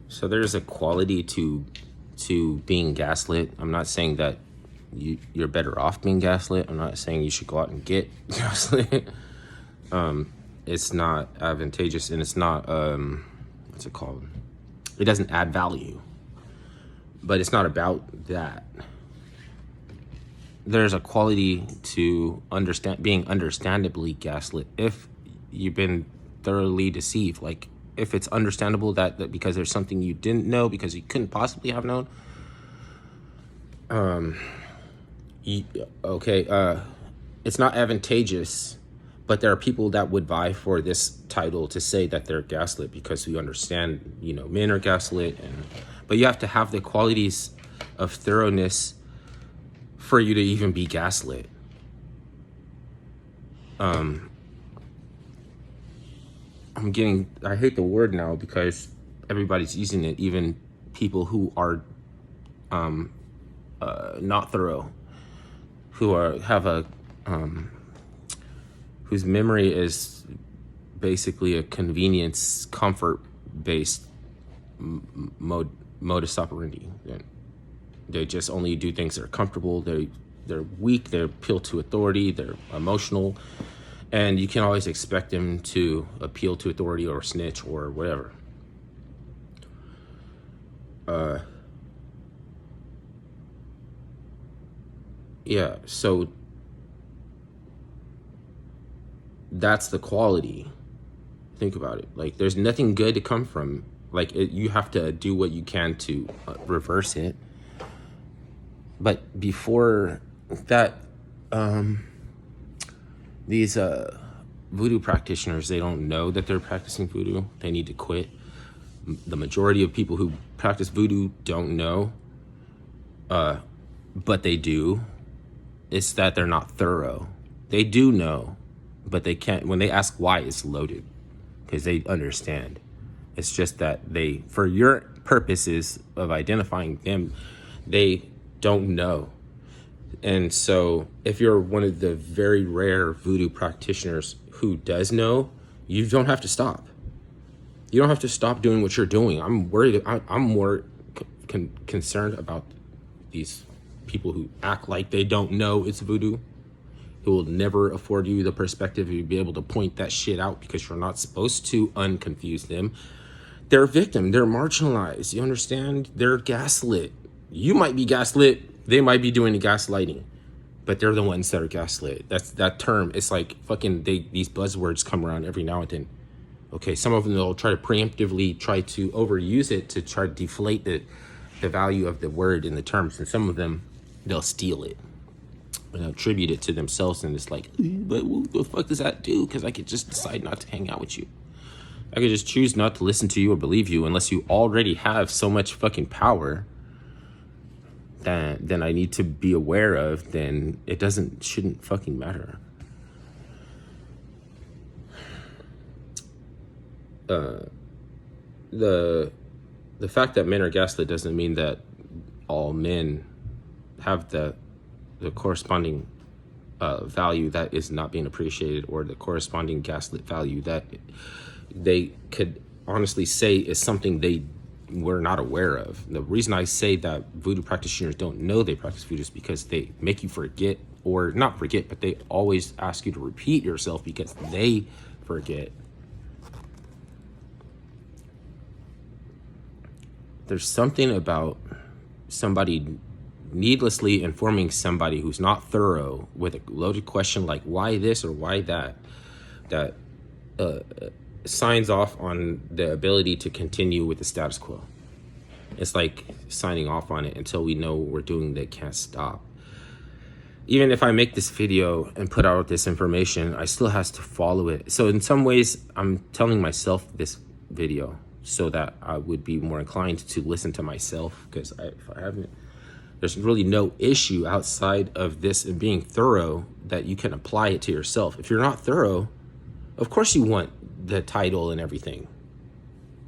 So there's a quality to being gaslit. I'm not saying that you're better off being gaslit. I'm not saying you should go out and get gaslit. It's not advantageous, and it's not what's it called? It doesn't add value. But it's not about that. There's a quality to being understandably gaslit if you've been thoroughly deceived. Like, if it's understandable that because there's something you didn't know because you couldn't possibly have known. It's not advantageous, but there are people that would vie for this title to say that they're gaslit because we understand, men are gaslit, but you have to have the qualities of thoroughness for you to even be gaslit. I hate the word now because everybody's using it, even people who are not thorough, whose memory is basically a convenience, comfort-based modus operandi. They just only do things that are comfortable. They're weak. They appeal to authority. They're emotional. And you can always expect them to appeal to authority or snitch or whatever. So that's the quality. Think about it. Like, there's nothing good to come from. Like, you have to do what you can to reverse it. But before that, these voodoo practitioners, they don't know that they're practicing voodoo. They need to quit. The majority of people who practice voodoo don't know, but they do. It's that they're not thorough. They do know, but they can't. When they ask why, it's loaded because they understand. It's just that for your purposes of identifying them, they don't know. And so if you're one of the very rare voodoo practitioners who does know, you don't have to stop. You don't have to stop doing what you're doing. I'm worried. I'm more concerned about these people who act like they don't know it's voodoo, who will never afford you the perspective to be able to point that shit out because you're not supposed to unconfuse them. They're a victim. They're marginalized. You understand? They're gaslit. You might be gaslit. They might be doing the gaslighting, but they're the ones that are gaslit. That's that term. It's like fucking these buzzwords come around every now and then. Okay, some of them they'll try to preemptively try to overuse it to try to deflate the value of the word in the terms, and some of them they'll steal it and attribute it to themselves, and it's like, but what the fuck does that do? Because I could just decide not to hang out with you. I could just choose not to listen to you or believe you unless you already have so much fucking power that I need to be aware of. Then it shouldn't fucking matter. The fact that men are gaslit doesn't mean that all men have the corresponding value that is not being appreciated, or the corresponding gaslit value that they could honestly say is something they were not aware of. The reason I say that voodoo practitioners don't know they practice voodoo is because they make you forget, or not forget, but they always ask you to repeat yourself because they forget. There's something about somebody needlessly informing somebody who's not thorough with a loaded question like why this or why that signs off on the ability to continue with the status quo. It's like signing off on it until we know what we're doing. They can't stop. Even if I make this video and put out this information, I still has to follow it. So in some ways, I'm telling myself this video so that I would be more inclined to listen to myself, because there's really no issue outside of this and being thorough that you can apply it to yourself. If you're not thorough, of course you want the title and everything.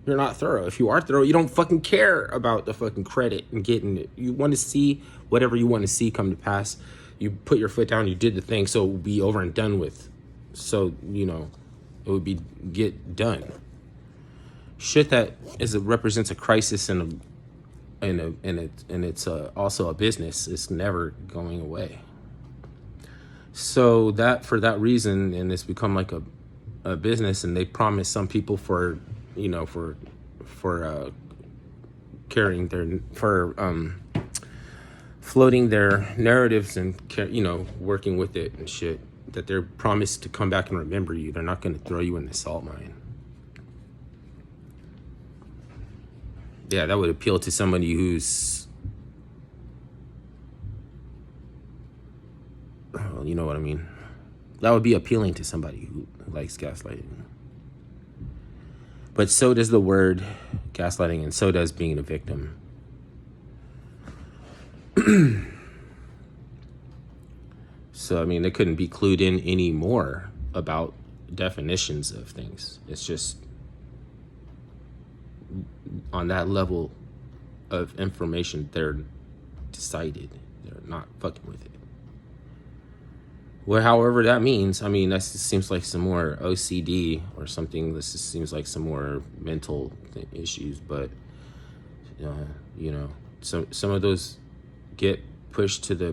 You're not thorough. If you are thorough, you don't fucking care about the fucking credit and getting it. You want to see whatever you want to see come to pass. You put your foot down, you did the thing, so it will be over and done with. So, it would be get done. shit that represents a crisis and it's also a business. It's never going away. So that for that reason, and it's become like a business, and they promise some people for carrying floating their narratives and working with it and shit, that they're promised to come back and remember you. They're not going to throw you in the salt mine. Yeah, that would appeal to somebody who's, oh, you know what I mean. That would be appealing to somebody who likes gaslighting. But so does the word gaslighting, and so does being a victim. So, I mean, they couldn't be clued in any more about definitions of things. It's just on that level of information, they're decided. They're not fucking with it. Well, however that means. I mean, that seems like some more OCD or something. This just seems like some more mental issues. But some of those get pushed up.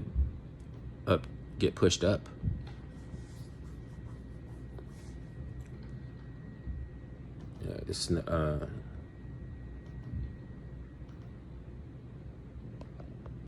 Yeah, it's